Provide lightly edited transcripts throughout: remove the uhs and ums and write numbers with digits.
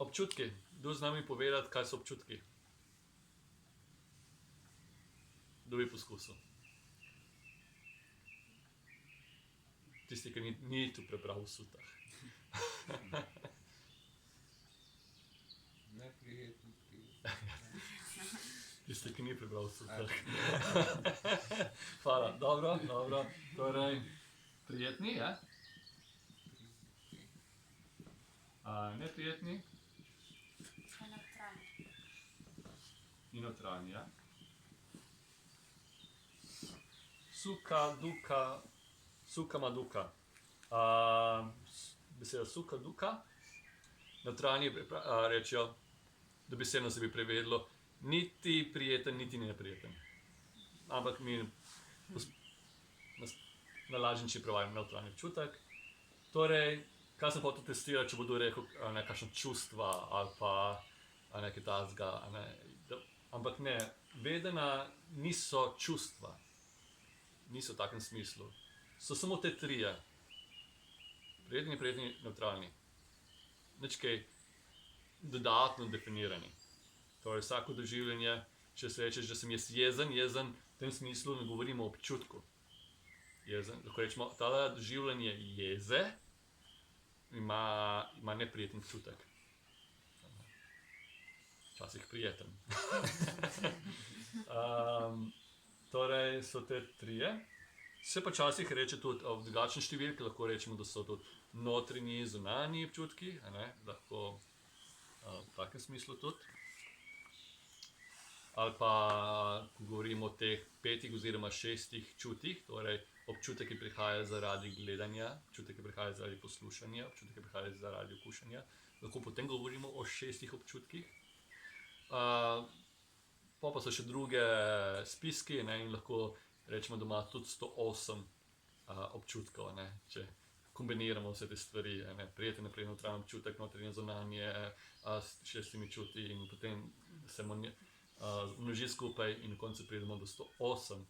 Občutki. Kdo z nami povedati, kaj so občutki? Kdo bi poskusil? Tisti, ki ni tu prebral v sutah. Neprijetno. Tisti, ki ni prebral v sutah. Hvala, dobro. Torej, prijetni, ja? Neprijetni in notranji, ja? Suka, duka, sukama duka. Beseda suka, duka. Notranji rečejo, dobesedno se bi prevedlo, niti prijeten, niti neprijeten. Ampak mi na lažji način prevajamo notranji občutek. Torej, kaj sem hotel testirati, če bo kdo rekel, kakšna čustva ali pa nekaj takega, ampak ne, vedena niso čustva. Niso v takem smislu. So samo te trije. Prijetni, neprijetni, nevtralni. Nič kaj dodatno definirani. Torej, vsako doživljanje, če se rečeš, da sem jaz jezen, v tem smislu ne govorimo o občutku. Jezen, lahko rečemo, tale doživljanje jeze ima neprijeten občutek. Včasih prijeten. Torej, so te trije. Se pa včasih reče tudi v drugačni številki, lahko rečemo, da so tudi notranji, zunanji občutki, lahko v takem smislu tudi. Ali pa, ko govorimo o teh 5 oziroma 6 čutih, torej občutek, ki prihaja zaradi gledanja, občutek, ki prihaja zaradi poslušanja, občutek, ki prihaja zaradi okušanja, lahko potem govorimo o 6 občutkih. Pa so še druge spiski, in lahko rečemo, da ima tudi 108 občutkov, če kombiniramo vse te stvari, prijeten, neprijetni, notranji občutek, notranje, zunanje, s 6 čuti in potem se množi skupaj in na koncu pridemo do 108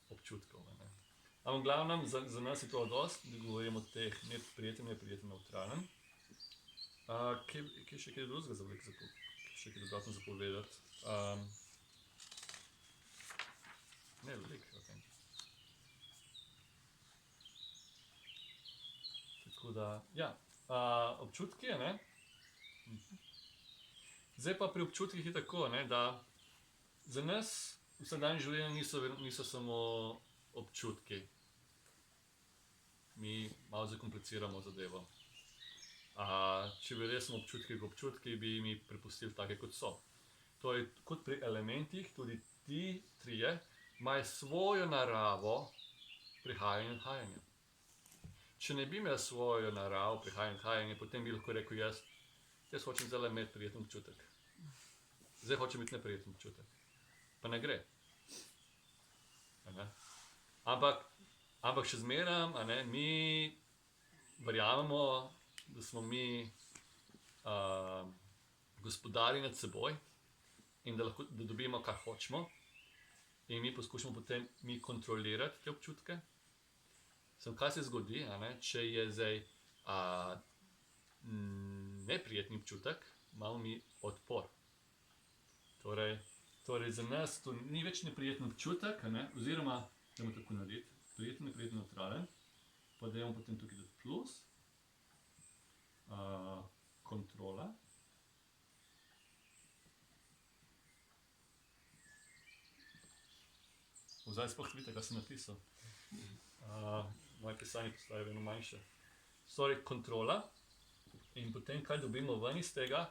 občutkov. Ampak v glavnem, za nas je to dosti, da govorimo o teh neprijetnem, nevtralnem. Kje še kaj drugega še kaj dodatno zapovedati? Ne, veliko, ok. Tako da, ja, občutki, Zdaj pa pri občutkih je tako, da za nas vsakdanje življenje niso samo občutki. Mi malo zakompliciramo zadevo. Če bi res samo občutki, bi mi prepustili take, kot so. Torej, kot pri elementih, tudi ti trije imajo svojo naravo prihajanja in odhajanja. Če ne bi imeli svojo naravo prihajanja in odhajanja, potem bi lahko rekel jaz hočem zdajle imeti prijeten občutek. Zdaj hočem imeti neprijeten občutek. Pa ne gre. Ampak še zmeraj, mi verjamemo, da smo mi gospodarji nad seboj in da dobimo, kar hočemo. In mi poskušamo potem kontrolirati te občutke. Samo kaj se zgodi, če je zdaj neprijetni občutek, imamo mi odpor. Torej za nas to ni več neprijeten občutek, oziroma, dajmo tako narediti, prijeten, neprijeten, nevtralen, pa dajmo potem tukaj dati plus, kontrola. Zdaj sploh vidite, kaj sem napisal. Moje pisanje postaje vedno manjše. Torej, kontrola. In potem, kaj dobimo ven iz tega,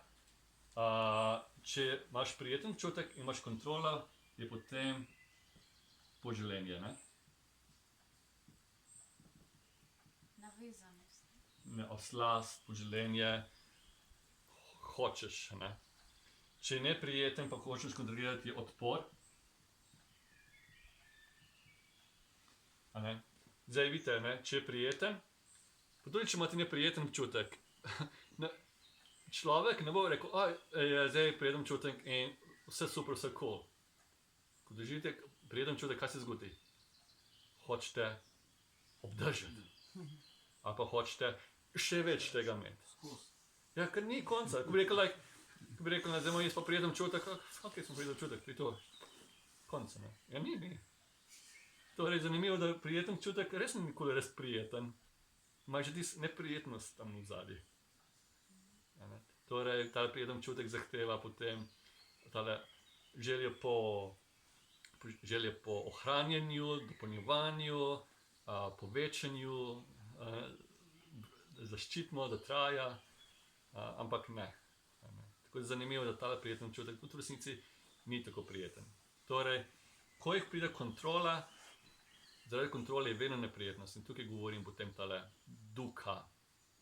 če imaš prijeten občutek in imaš kontrola, je potem poželenje, Navezanost. Oslast, poželenje, hočeš, Če je neprijeten, pa hočeš kontrolirati, je odpor. Zdaj vidite, če je prijeten, pa tudi če imate neprijeten občutek, človek ne bo rekel, je zdaj prijeten občutek in vse super, vse cool. Ko doživite prijeten občutek, kaj se zgodi? Hočete obdržati. Ali pa hočete še več tega imeti. Ja, ker ni konca. Ko bi rekel, zdaj moj jaz pa prijeten občutek, ok, sem prijeten občutek, to je to. Konca, ne. Ja, ni. Torej, zanimivo, da prijeten občutek res ni nikoli res prijeten. Ima že tisto neprijetnost tam v zadnji. Torej, ta prijeten občutek zahteva potem tale želje po ohranjanju, dopolnjevanju, povečanju, da zaščitimo, da traja, ampak ne. Tako je zanimivo, da ta prijeten občutek tudi v resnici ni tako prijeten. Torej, ko jih pride kontrola, zaradi kontrole je vedno neprijetnost in tukaj govorim potem tale duha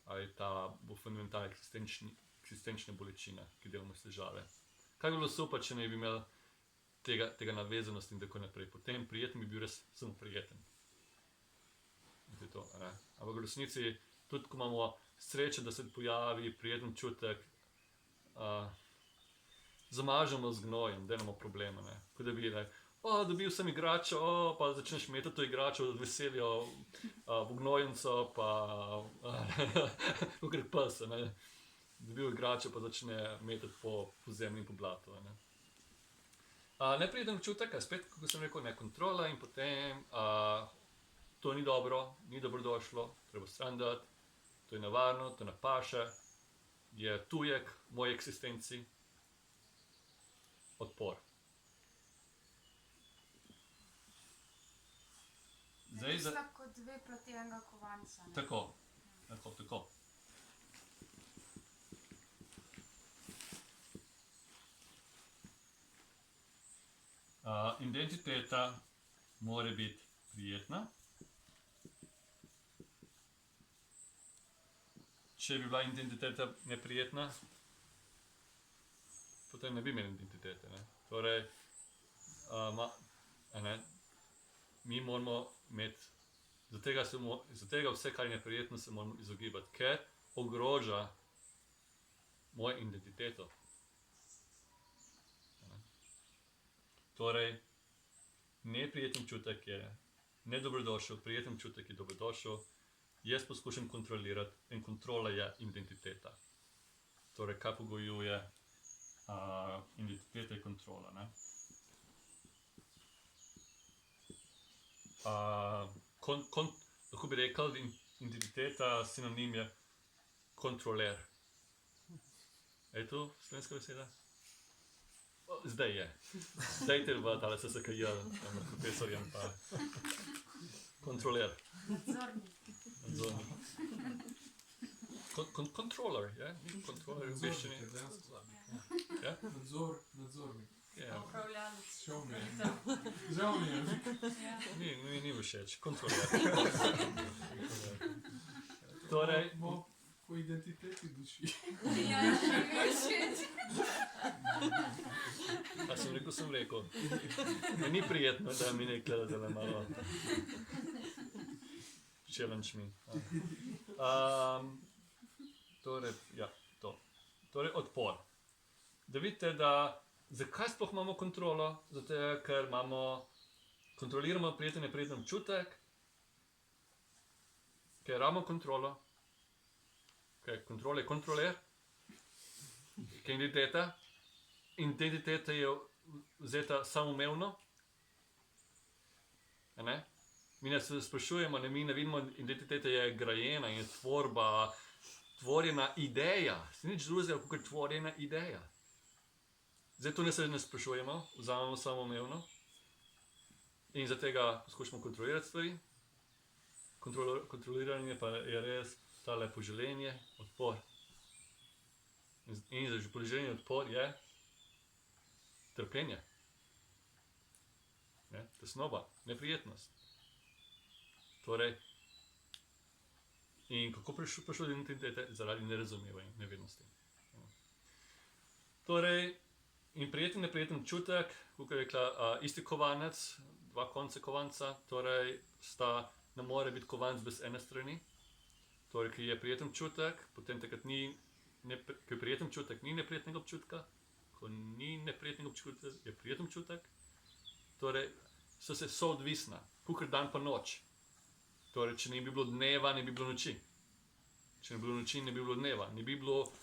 ali ta fundamentalna eksistenčna bolečina, ki delamo s težave. Kaj bi bilo super, če ne bi imeli tega navezanosti in tako naprej. Potem prijeten bi bil res samo prijeten. To, ampak v resnici, tudi ko imamo srečo, da se pojavi prijeten občutek, zamažemo z gnojem, da imamo problema. Ko da bi dobil sem igračo, pa začneš metati to igračo od veselja v gnojnico, pa kakor pes, dobil igračo, pa začne metati po zemlji in po blatu. Neprijeten občutek, spet, kako sem rekel, kontrola in potem to ni dobro, ni dobrodošlo, treba stran dati, to je nevarno, to ne paše, je tujek moji eksistenci, odpor. Zdaj sta kot dve plati enega kovanca. Tako. Identiteta mora biti prijetna. Če bi bila identiteta neprijetna, potem ne bi imeli identitete. Torej, mi moramo imeti, zaradi tega vse, kar je neprijetno, se moramo izogibati, ker ogroža mojo identiteto. Torej, neprijeten občutek je nedobrodošel, prijeten občutek je dobrodošel, jaz poskušam kontrolirati in kontrola je identiteta. Torej, kaj pogojuje identiteta je kontrola. Lahko bi rekel, da identiteta sinonim je kontroler. Je to slovenska beseda? Zdaj je. Dajte v tale SSKJ, profesorjem pa. Kontroler. Nadzornik. Controller, ja? Controller v angleščini. Ja? Nadzornik. Ja. Upravljalec. Žal mi je. Ni všeč. Kontroler. Torej, po identiteti duši. Ja, mi všeč. A sem rekel. Ni prijetno, da mi nekaj da malo challenge mi. Torej, ja, to. Torej, odpor. Da vidite, da zakaj sploh imamo kontrolo? Zato, ker kontroliramo prijeten neprijeten občutek, ker imamo kontrolo, ker kontrola je kontroler, ker identiteta je vzeta samoumevno. Mi ne se sprašujemo, mi ne vidimo, identiteta je grajena in je tvorjena ideja. Se nič drugega, kot tvorjena ideja. Zdaj to se ne sprašujemo, vzamemo samoumevno in zaradi tega poskušamo kontrolirati stvari. Kontroliranje pa je res tale poželenje, odpor. In za poželenje odpor je trpljenje. Tesnoba, neprijetnost. Torej, in kako prišlo do identitete? Zaradi nerazumevanja, nevednosti. Torej, in prijeten, neprijeten občutek, kot je rekla, isti kovanec, dva konca kovanca, torej ne more biti kovanc brez ene strani. Torej, ki je prijeten občutek, potem takrat ko je prijeten občutek, ni neprijetnega občutka, ko ni neprijetnega občutka, je prijeten občutek. Torej, so soodvisna, kakor dan pa noč. Torej, če ne bi bilo dneva, ne bi bilo noči. Če ne bi bilo noči, ne bi bilo dneva. Ne bi bilo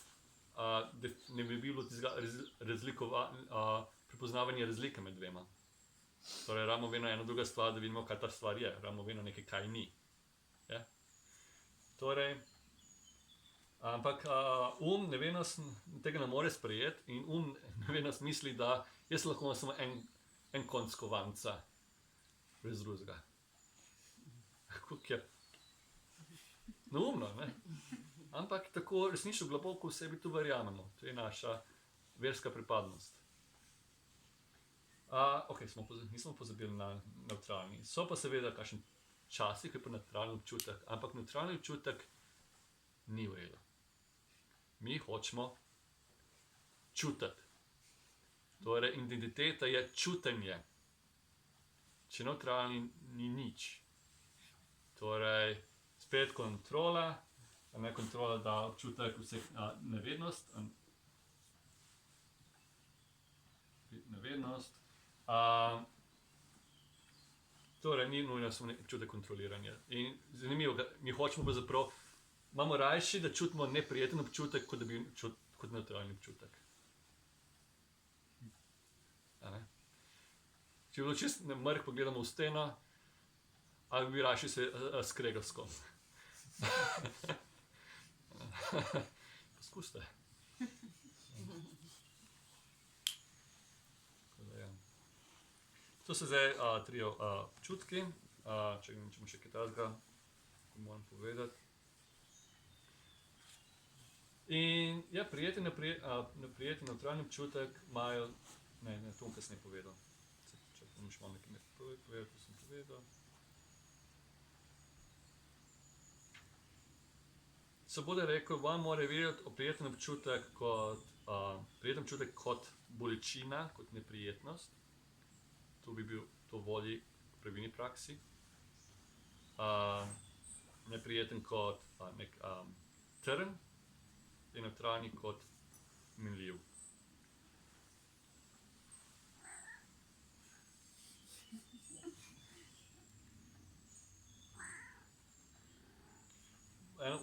ne bi bilo tistega prepoznavanja razlike med dvema. Torej, rabimo vedno ena druga stvar, da vidimo, kaj ta stvar je. Rabimo vedno nekaj, kaj ni. Je? Torej, ampak nevednost tega ne more sprejeti in nevednost misli, da jaz lahko imam samo en konc kovanca, brez drugega. Kako je neumno, ne? Ampak tako resnično globoko v sebi tu verjamemo. To je naša verska pripadnost. Ok, nismo pozabili na nevtralni. So pa seveda kakšen časi, ki je pa nevtralni občutek, ampak nevtralni občutek ni v redu. Mi hočemo čutiti. Torej, identiteta je čutenje. Če nevtralni ni nič. Torej, spet kontrola, ne kontrola da občutek nevednost. Nevednost. Torej, ni nujno samo občutek kontroliranja. In zanimivo, mi hočemo pravzaprav, imamo rajši, da čutimo neprijeten občutek, kot da bi kot neutralni občutek. Če bi bilo čist mrk, pogledamo v steno, ali bi rajši se skregal s kom. Poskuste. To so zdaj tri občutki. Če bomo še kaj takega, moram povedati. In ja, prijeten, neprijeten, neutralni občutek imajo, ne, to bom kasneje povedal. Če bom še malo nekaj povedal, to sem povedal. Svoboda je rekel, vam mora videti prijeten občutek kot bolečina, kot neprijetnost. To bi bil to volji v pravilni praksi. Neprijeten kot nek trn in neutralni kot minljiv.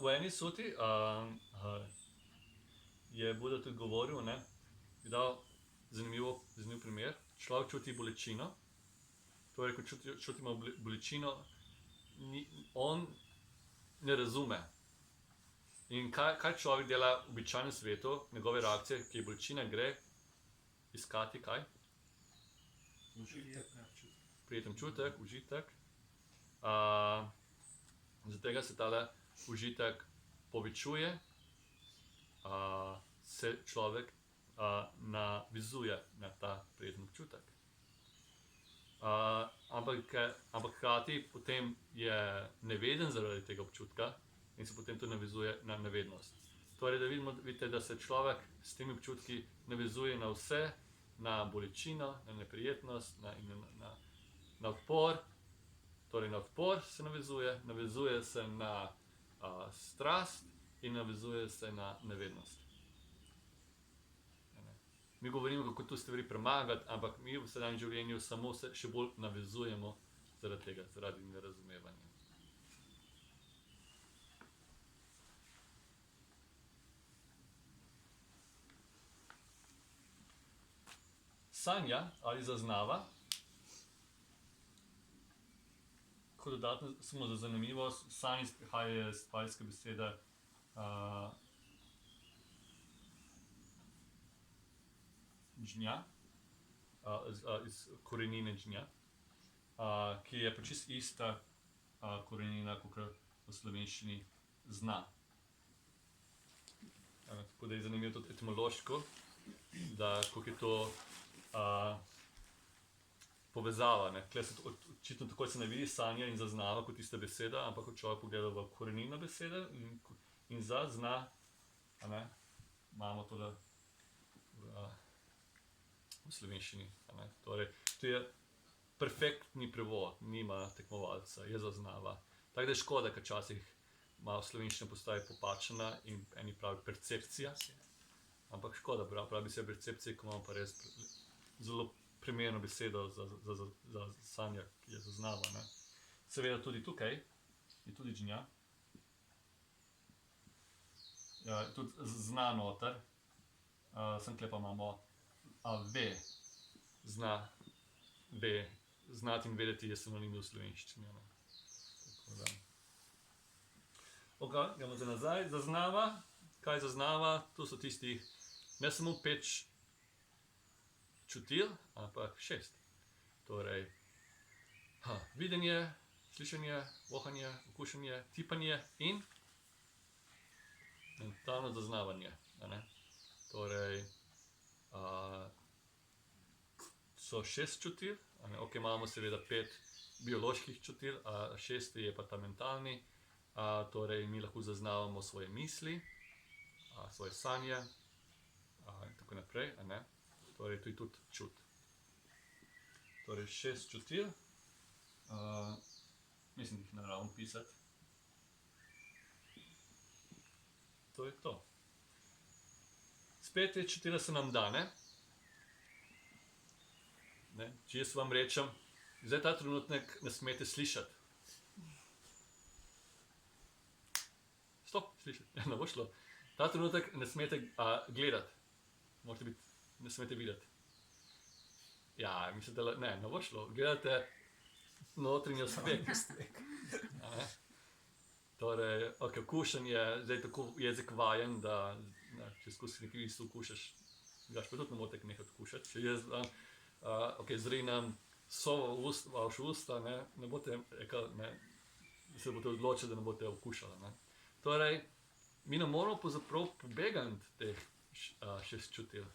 V eni suti je Buda tudi govoril, ne, je dal zanimiv primer. Človek čuti bolečino, torej, ko čutimo bolečino, on ne razume. In kaj človek dela v običajnem svetu, njegove reakcije, ki je bolečina, gre iskati kaj? Prijeten čutek, užitek. Zaradi tega se tale užitek povečuje, se človek navizuje na ta prijeten občutek. Ampak hkrati potem je neveden zaradi tega občutka in se potem tudi navizuje na nevednost. Torej, da vidite, da se človek s temi občutki navizuje na vse, na bolečino, na neprijetnost, na odpor. Torej, na odpor se navizuje se na strast in navizuje se na nevednost. Mi govorimo, kako tu stvari premagati, ampak mi v sedanjem življenju samo se še bolj navezujemo zaradi tega, zaradi nerazumevanja. Sanja ali zaznava, kot dodatno samo za zanimivost, sanj prihaja iz tajske besede džnja, iz korenine džnja, ki je pa čist ista korenina, kot v slovenščini zna. Tako da je zanimivo tudi etimološko, da kako je to povezava. Tukaj se očitno takoj se ne vidi sanja in zaznava kot ista beseda, ampak ko človek pogleda v korenino besede in zna, imamo to v slovenščini. Torej, to je perfektni prevod, nima tekmovalca, je zaznava. Tako da je škoda, ker včasih malo slovenščina postaje popačena in eni pravi percepcija. Ampak škoda, pravi se percepcija, ko imamo pa res zelo primerno besedo za sanja, ki je zaznava. Seveda tudi tukaj je tudi džnja. Tudi zna noter, sem klepa imamo ve, zna, ve, znati in vedeti je sinonim v slovenščini. Ne? Tako da. Ok, gremo zdaj nazaj. Zaznava. Kaj zaznava? To so tisti ne samo 5 čutil, ampak 6. Torej, videnje, slišanje, vohanje, okušanje, tipanje in mentalno zaznavanje. Ne? Torej, so 6 čutil. Ok, imamo seveda 5 bioloških čutil, 6 je pa ta mentalni. Torej, mi lahko zaznavamo svoje misli, svoje sanje in tako naprej. Ne? Torej, to je tudi čut. Torej, 6 čutil. Mislim, da jih ne rabim pisati. To je to. Spet te čutila so nam dane. Ne? Če jaz vam rečem, zdaj ta trenutek ne smete slišati. Stop, slišati, ne bo šlo. Ta trenutek ne smete gledati. Morate biti, ne smete videti. Ja, mislite, ne bo šlo. Gledate notranji aspekt. Torej, ok, okušanje, zdaj tako jezik vajen, da če skusi nekaj isto okušaš, gaš pa tudi ne morate nekaj okušati. Če jaz zrinam sovo v vaše usta, ne boste rekel, se boste odločili, da ne boste okušali. Ne. Torej, mi ne moramo pravzaprav pobegati teh 6 čutil.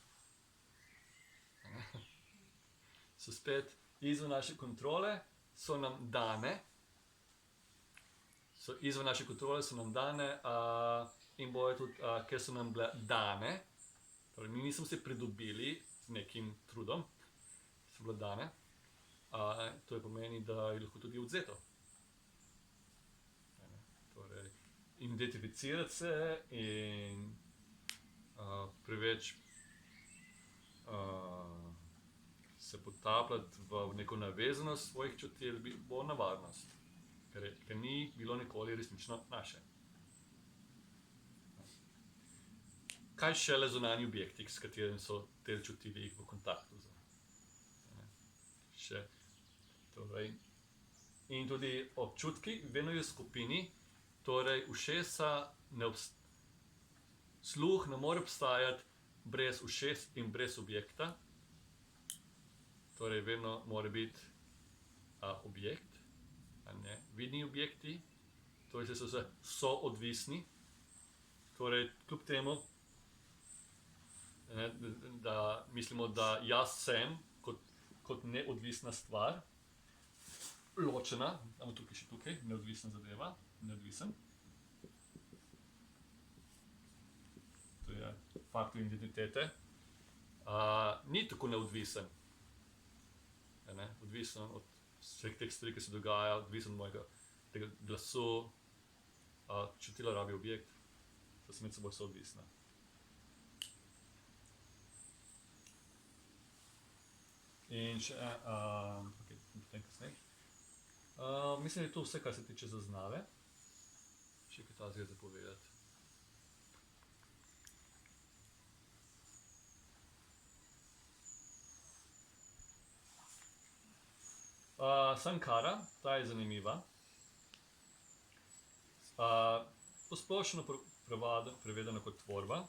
So spet izven naše kontrole, so nam dane. So izven naše kontrole, so nam dane in bojo tudi, ker so nam bile dane. Torej, mi nismo se pridobili z nekim trudom, so bile dane. To je pomeni, da je lahko tudi odvzeto. Torej, identificirati se in preveč se potapljati v neko navezanost svojih čutil bo nevarnost, ker ni bilo nikoli resnično naše. Kaj šele zunanji objekti, s katerim so te čutili v kontaktu z. Torej, in tudi občutki vedno je v skupini, torej ušesa, sluh ne more obstajati brez ušes in brez objekta. Torej, vedno mora biti objekt, vidni objekti, torej so soodvisni. Torej, kljub temu, da mislimo, da jaz sem kot neodvisna stvar, ločena, imamo tukaj še tukaj, neodvisna zadeva, neodvisen. To je faktor identitete. Ni tako neodvisen. Odvisen od vseh teh stvari, ki se dogaja, odvisen od mojega tega glasu. Čutila rabi objekt, da so med seboj soodvisna. In še, potem kasneje. Mislim, da je to vse, kar se tiče zaznave. Še kaj takega za povedati. Sankara, ta je zanimiva. Posplošeno prevedeno kot tvorba,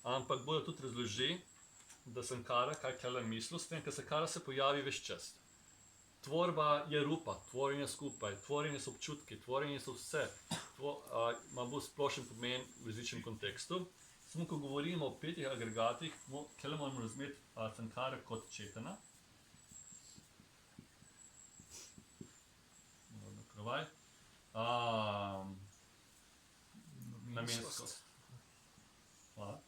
ampak bodo tudi razloži, da sankara, kaj tele misli, s tem, ker sankara se pojavi ves čas. Tvorba je rupa, tvorjenje skupaj, tvorjenje so občutki, tvorjenje so vse. Ima bolj splošen pomen v različnem kontekstu. Samo ko govorimo o 5 agregatih, tele moramo razumeti sankara kot četana. Nakrovaj. Namenskost. Hvala.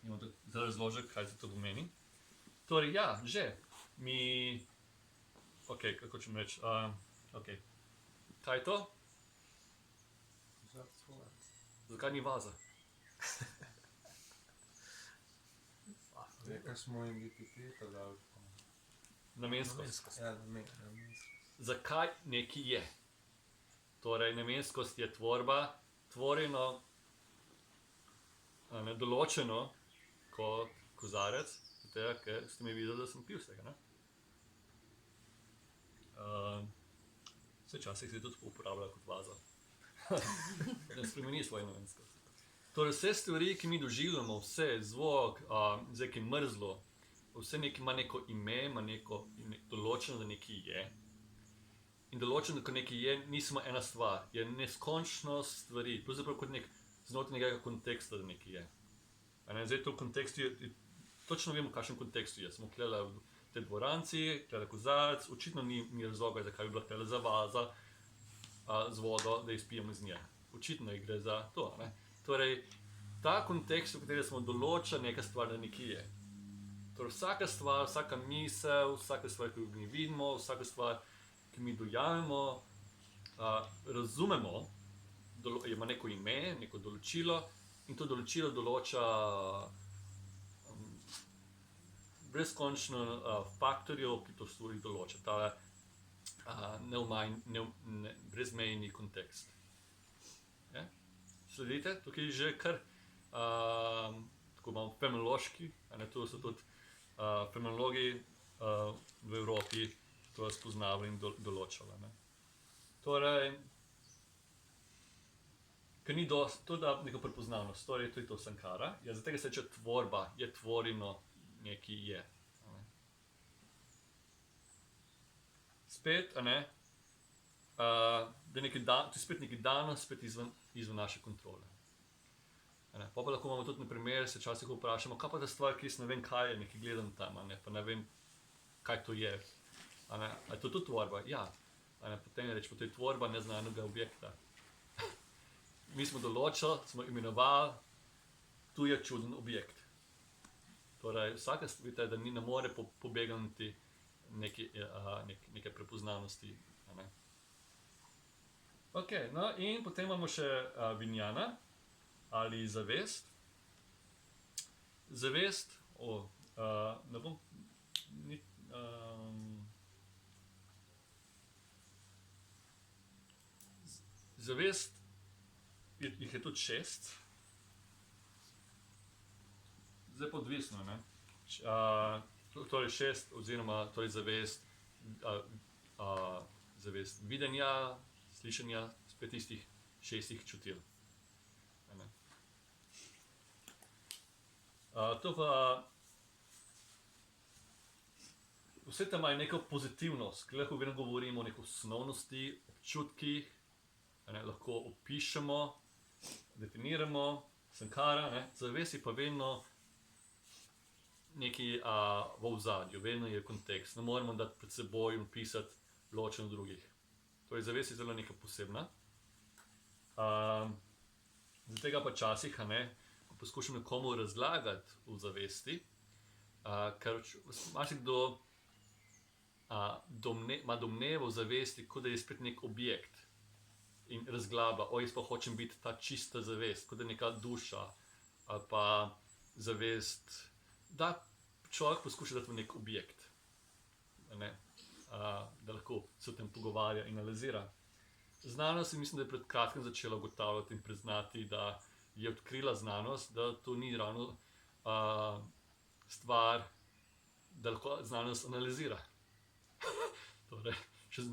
Imamo za razložek, kaj se to pomeni. Torej, ja, že, mi, kako ćemo reči, kaj je to? Zakaj ni vaza? Rekaš moj identiteta, da Namenskost. Ja, namenskost. Zakaj nekaj je? Torej, namenskost je tvorba, tvorjeno določeno kot kozarec, zato ker ste mi videli, da sem pil vsega. Ne? Včasih se tudi uporablja kot vaza. Da spremeni svoje namenskosti. Torej, vse stvari, ki mi doživljamo, vse zvok, zdaj ki je mrzlo, vse nekaj ima neko ime, ima neko določeno, da nekaj je. In določeno, da nekaj je, ni samo ena stvar, je neskončnost stvari, pravzaprav kot znotraj nekega konteksta, da nekaj je. Zdaj to v kontekstu je, točno vemo, v kakšnem kontekstu je. Smo klele v tej dvoranci, klele kozarec, očitno ni razloga, zakaj bi bila klele za vaza z vodo, da izpijemo iz nje. Očitno gre za to. Ne? Torej, ta kontekst, v katerem smo določa neka stvar, da nekaj je. Torej, vsaka stvar, vsaka misel, vsaka stvar, ki jo mi vidimo, vsaka stvar, ki mi dojamemo, razumemo, ima neko ime, neko določilo in to določilo določa brezkončno faktorjev, ki to stvari določa. Ta brezmejni kontekst. Je? Sledite? Tukaj je že kar tako imamo fenomenološki, to so tudi fenomenologi v Evropi to spoznavali in določali. Ne? Torej, ker ni to da neko prepoznavnost, torej to je to sankara, zato tega se reče tvorba, je tvorino, nekaj je. Spet, da je spet nekaj dano, spet izven naše kontrole. Pa lahko imamo tudi na primer, se včasih vprašamo, kaj pa ta stvar, ki jaz ne vem, kaj je, nekaj gledam tam, pa ne vem, kaj to je. A je to tudi tvorba? Ja. Potem reči, to je tvorba neznanega objekta. Mi smo določili, smo imenovali, tu je čuden objekt. Torej, vsaka stvar, da ne more pobegati neke prepoznavnosti. Ok, no in potem imamo še vinjana ali zavest. Zavest, ne bom, zavest, jih je tudi 6. Zdaj pa odvisno, ne? Torej 6 oziroma torej zavest videnja, slišanja, spet tistih 6 čutil. To pa vse tam ima neko pozitivnost, ki lahko vedno govorimo o neki osnovnosti, občutkih, lahko opišemo, definiramo, sankara, zavest je pa vedno nekaj v ozadju, vedno je kontekst, ne moremo dati pred seboj in opisati ločeno drugih. Torej, zavest je zelo neka posebna. Zaradi tega pa časih, ko poskušam nekomu razlagati v zavesti, ker marsikdo ima domnevo v zavesti, kot da je spet nek objekt in razglaba, jaz pa hočem biti ta čista zavest, kot da je neka duša ali pa zavest, da človek poskuša dati v nek objekt, da lahko se o tem pogovarja in analizira. Znanost, mislim, da je pred kratkim začela ugotavljati in priznati, da je odkrila znanost, da to ni ravno stvar, da lahko znanost analizira. Torej,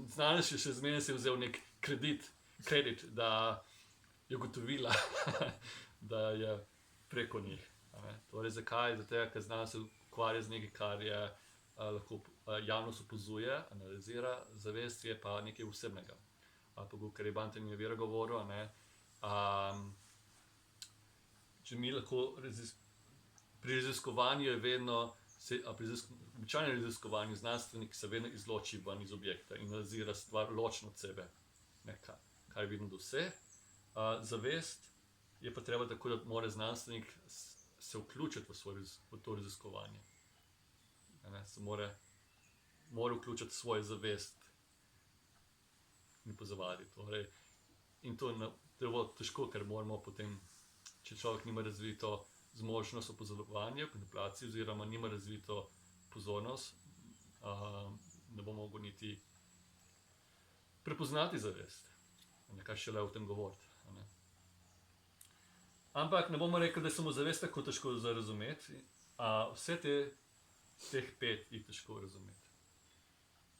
znanost še zmeraj si je vzel nek kredit, da je ugotovila, da je preko njih. Torej, zakaj? Zato, ker znanost se ukvarja z nekaj, kar je lahko javnost opazuje, analizira, zavest je pa nekaj osebnega. Kar je Banton je Vera govoril, če mi lahko pri raziskovanju je vedno, pri običajnem raziskovanju znanstvenik se vedno izloči ven iz objekta in analizira stvar ločno od sebe. Kar je vidno do vse. Zavest je pa treba tako, da mora znanstvenik se vključiti v to raziskovanje. Se mora vključiti svojo zavest in pozavati. Torej, in to je zelo težko, ker moramo potem, če človek nima razvito zmožnost opazovanja, kontemplacije, oziroma nima razvito pozornost, ne bo mogel niti prepoznati zavest. Kaj šele o tem govoriti. Ampak ne bomo rekli, da je samo zavest tako težko za razumeti. Vse teh 5 je težko razumeti.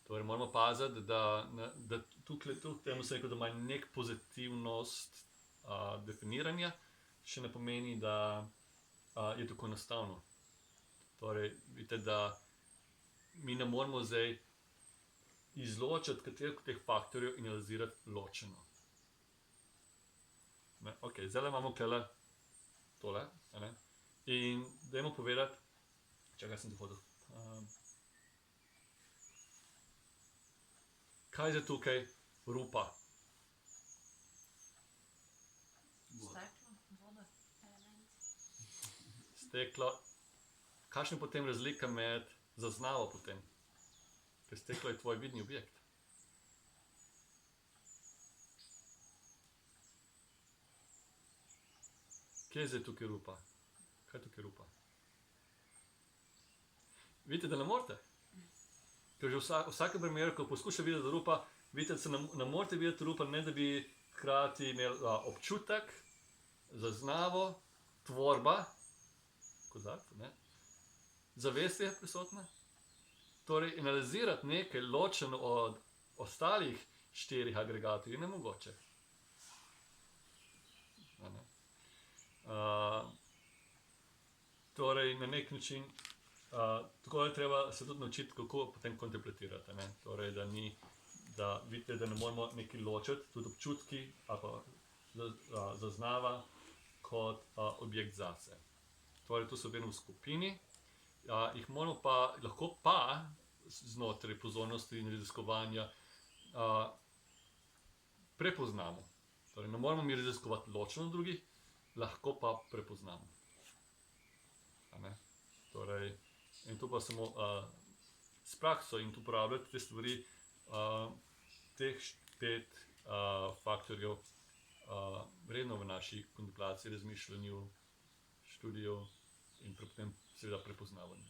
Torej moramo paziti, da tukaj temu se rekel, da ima nek pozitivnost definiranja, še ne pomeni, da je tako enostavno. Torej, vidite, da mi ne moramo zdaj izločiti katerih teh faktorjev in analizirati ločeno. Ok, zdaj imamo tole. In dajmo povedati, čakaj sem to hodil. Kaj je tukaj rupa? Steklo, voda. Element. Steklo. Kakšna je potem razlika med zaznavo potem? Ker steklo je tvoj vidni objekt. Kje je zdaj tukaj rupa? Kaj je tukaj rupa? Vidite, da ne morete. Ker že v vsakem primeru, ko poskuša videti rupa, vidite, da se ne morete videti rupa, ne da bi hkrati imeli občutek, zaznavo, tvorba, kozarc, ne? Zavest je prisotna. Torej, analizirati nekaj ločeno od ostalih 4 agregatov je nemogoče. Torej, na nek način, tako je treba se tudi naučiti, kako potem kontemplatirati. Torej, da vidite, da ne moramo nekaj ločiti, tudi občutki ali pa zaznava kot objekt zase. Torej, to so vedno v skupini. Jih moramo pa, lahko pa znotraj pozornosti in raziskovanja prepoznamo. Torej, ne moramo mi raziskovati ločeno drugih, lahko pa prepoznamo. Torej, in to pa samo s prakso in uporabljati te stvari, teh 5 faktorjev vredno v naši kontemplaciji, razmišljanju, študiju in potem seveda prepoznavanju.